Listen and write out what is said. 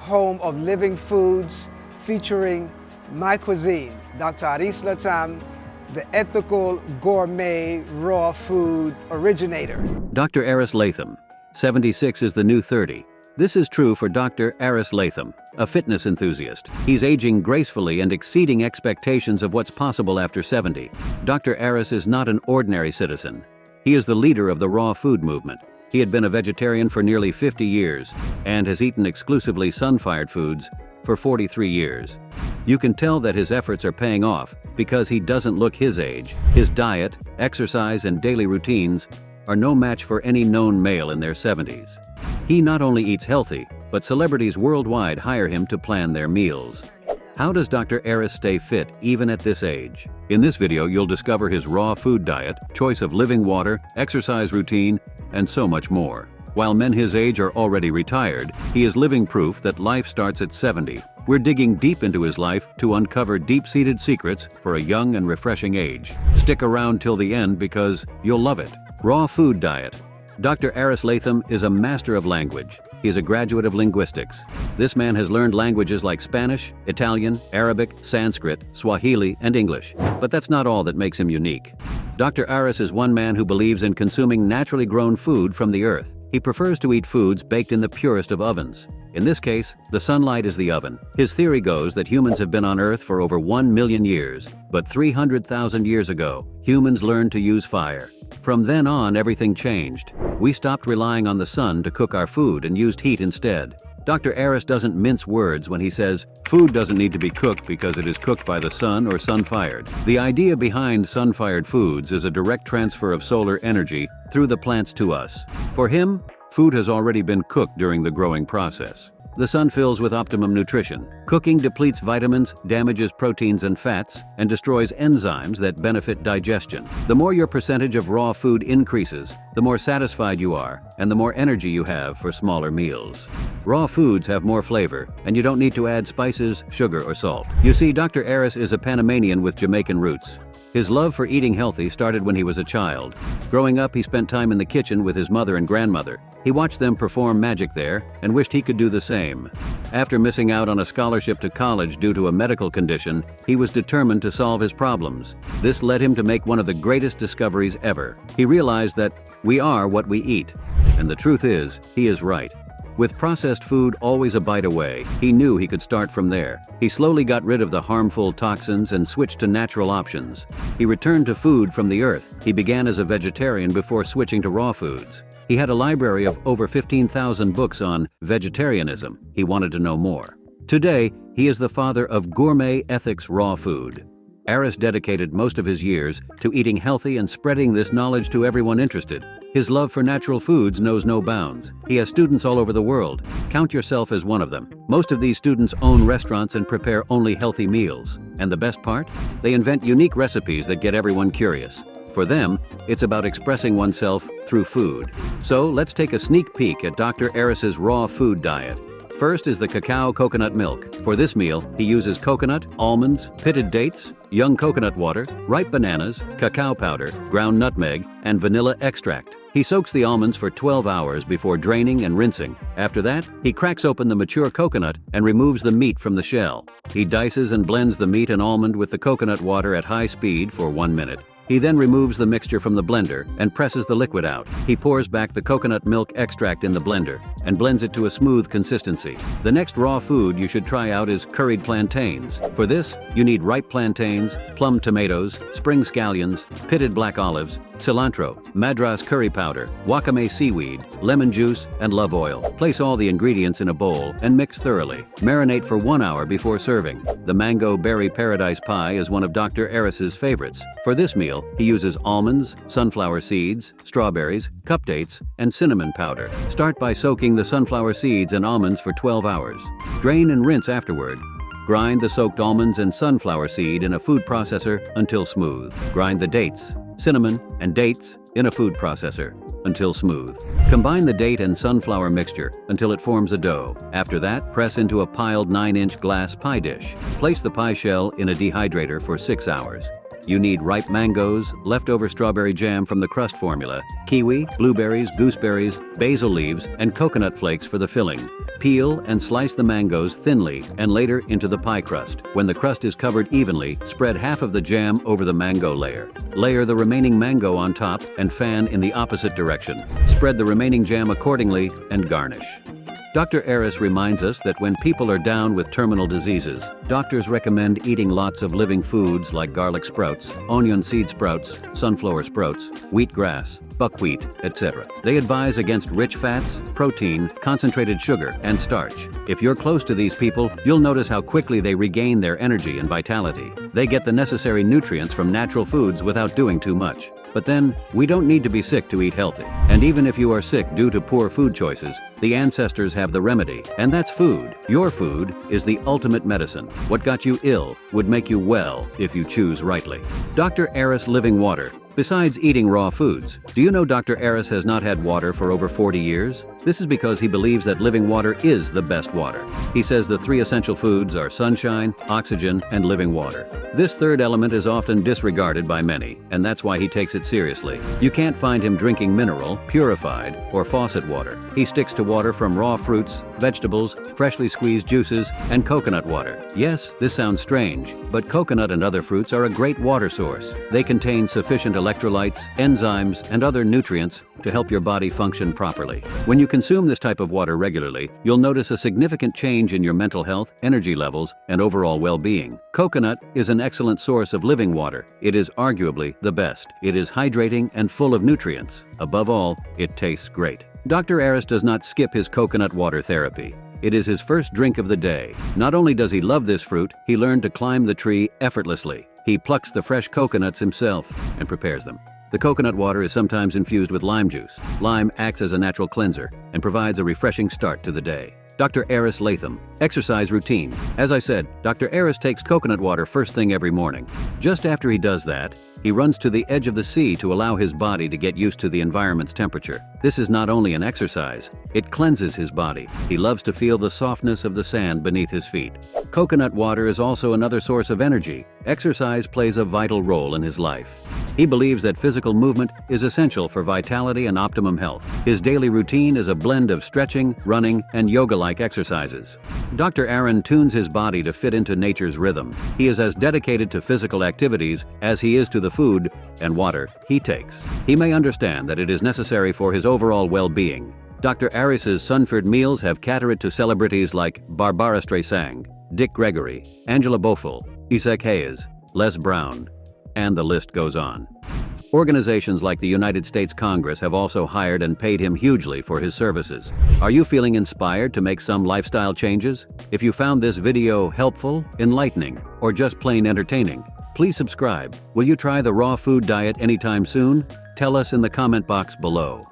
home of living foods featuring my cuisine, Dr. Aris Latham, the ethical gourmet raw food originator. Dr. Aris Latham. 76 is the new 30. This is true for Dr. Aris Latham, a fitness enthusiast. He's aging gracefully and exceeding expectations of what's possible after 70. Dr. Aris is not an ordinary citizen. He is the leader of the raw food movement. He had been a vegetarian for nearly 50 years and has eaten exclusively sun-fired foods for 43 years. You can tell that his efforts are paying off because he doesn't look his age. His diet, exercise, and daily routines are no match for any known male in their 70s. He not only eats healthy, but celebrities worldwide hire him to plan their meals. How does Dr. Aris stay fit even at this age? In this video, you'll discover his raw food diet, choice of living water, exercise routine, and so much more. While men his age are already retired, he is living proof that life starts at 70. We're digging deep into his life to uncover deep-seated secrets for a young and refreshing age. Stick around till the end because you'll love it. Raw food diet. Dr. Aris Latham is a master of language. He is a graduate of linguistics. This man has learned languages like Spanish, Italian, Arabic, Sanskrit, Swahili, and English. But that's not all that makes him unique. Dr. Aris is one man who believes in consuming naturally grown food from the earth. He prefers to eat foods baked in the purest of ovens. In this case, the sunlight is the oven. His theory goes that humans have been on Earth for over 1 million years, but 300,000 years ago, humans learned to use fire. From then on, everything changed. We stopped relying on the sun to cook our food and used heat instead. Dr. Aris doesn't mince words when he says, food doesn't need to be cooked because it is cooked by the sun or sun-fired. The idea behind sun-fired foods is a direct transfer of solar energy through the plants to us. For him, food has already been cooked during the growing process. The sun fills with optimum nutrition. Cooking depletes vitamins, damages proteins and fats, and destroys enzymes that benefit digestion. The more your percentage of raw food increases, the more satisfied you are, and the more energy you have for smaller meals. Raw foods have more flavor, and you don't need to add spices, sugar, or salt. You see, Dr. Aris is a Panamanian with Jamaican roots. His love for eating healthy started when he was a child. Growing up, he spent time in the kitchen with his mother and grandmother. He watched them perform magic there and wished he could do the same. After missing out on a scholarship to college due to a medical condition, he was determined to solve his problems. This led him to make one of the greatest discoveries ever. He realized that we are what we eat. And the truth is, he is right. With processed food always a bite away, he knew he could start from there. He slowly got rid of the harmful toxins and switched to natural options. He returned to food from the earth. He began as a vegetarian before switching to raw foods. He had a library of over 15,000 books on vegetarianism. He wanted to know more. Today, he is the father of gourmet ethics raw food. Aris dedicated most of his years to eating healthy and spreading this knowledge to everyone interested. His love for natural foods knows no bounds. He has students all over the world. Count yourself as one of them. Most of these students own restaurants and prepare only healthy meals. And the best part? They invent unique recipes that get everyone curious. For them, it's about expressing oneself through food. So let's take a sneak peek at Dr. Aris's raw food diet. First is the cacao coconut milk. For this meal, he uses coconut, almonds, pitted dates, young coconut water, ripe bananas, cacao powder, ground nutmeg, and vanilla extract. He soaks the almonds for 12 hours before draining and rinsing. After that, he cracks open the mature coconut and removes the meat from the shell. He dices and blends the meat and almond with the coconut water at high speed for 1 minute. He then removes the mixture from the blender and presses the liquid out. He pours back the coconut milk extract in the blender and blends it to a smooth consistency. The next raw food you should try out is curried plantains. For this, you need ripe plantains, plum tomatoes, spring scallions, pitted black olives, cilantro, madras curry powder, wakame seaweed, lemon juice, and love oil. Place all the ingredients in a bowl and mix thoroughly. Marinate for 1 hour before serving. The mango berry paradise pie is one of Dr. Aris's favorites. For this meal, he uses almonds, sunflower seeds, strawberries, cup dates, and cinnamon powder. Start by soaking the sunflower seeds and almonds for 12 hours. Drain and rinse afterward. Grind the soaked almonds and sunflower seed in a food processor until smooth. Grind the dates, cinnamon, and dates in a food processor until smooth. Combine the date and sunflower mixture until it forms a dough. After that, press into a piled 9-inch glass pie dish. Place the pie shell in a dehydrator for 6 hours. You need ripe mangoes, leftover strawberry jam from the crust formula, kiwi, blueberries, gooseberries, basil leaves, and coconut flakes for the filling. Peel and slice the mangoes thinly and later into the pie crust. When the crust is covered evenly, spread half of the jam over the mango layer. Layer the remaining mango on top and fan in the opposite direction. Spread the remaining jam accordingly and garnish. Dr. Aris reminds us that when people are down with terminal diseases, doctors recommend eating lots of living foods like garlic sprouts, onion seed sprouts, sunflower sprouts, wheatgrass, buckwheat, etc. They advise against rich fats, protein, concentrated sugar, and starch. If you're close to these people, you'll notice how quickly they regain their energy and vitality. They get the necessary nutrients from natural foods without doing too much. But then, we don't need to be sick to eat healthy. And even if you are sick due to poor food choices, the ancestors have the remedy, and that's food. Your food is the ultimate medicine. What got you ill would make you well if you choose rightly. Dr. Aris Living Water. Besides eating raw foods, do you know Dr. Aris has not had water for over 40 years? This is because he believes that living water is the best water. He says the 3 essential foods are sunshine, oxygen, and living water. This third element is often disregarded by many, and that's why he takes it seriously. You can't find him drinking mineral, purified, or faucet water. He sticks to water from raw fruits, vegetables, freshly squeezed juices, and coconut water. Yes, this sounds strange, but coconut and other fruits are a great water source. They contain sufficient electrolytes, enzymes, and other nutrients to help your body function properly. When you consume this type of water regularly, you'll notice a significant change in your mental health, energy levels, and overall well-being. Coconut is an excellent source of living water. It is arguably the best. It is hydrating and full of nutrients. Above all, it tastes great. Dr. Aris does not skip his coconut water therapy. It is his first drink of the day. Not only does he love this fruit, he learned to climb the tree effortlessly. He plucks the fresh coconuts himself and prepares them. The coconut water is sometimes infused with lime juice. Lime acts as a natural cleanser and provides a refreshing start to the day. Dr. Aris Latham. Exercise routine. As I said, Dr. Aris takes coconut water first thing every morning. Just after he does that, he runs to the edge of the sea to allow his body to get used to the environment's temperature. This is not only an exercise, it cleanses his body. He loves to feel the softness of the sand beneath his feet. Coconut water is also another source of energy. Exercise plays a vital role in his life. He believes that physical movement is essential for vitality and optimum health. His daily routine is a blend of stretching, running, and yoga-like exercises. Dr. Aaron tunes his body to fit into nature's rhythm. He is as dedicated to physical activities as he is to the food and water he takes. He may understand that it is necessary for his overall well-being. Dr. Aris's sunfired meals have catered to celebrities like Barbara Streisand, Dick Gregory, Angela Bofill, Isaac Hayes, Les Brown, and the list goes on. Organizations like the United States Congress have also hired and paid him hugely for his services. Are you feeling inspired to make some lifestyle changes? If you found this video helpful, enlightening, or just plain entertaining, please subscribe. Will you try the raw food diet anytime soon? Tell us in the comment box below.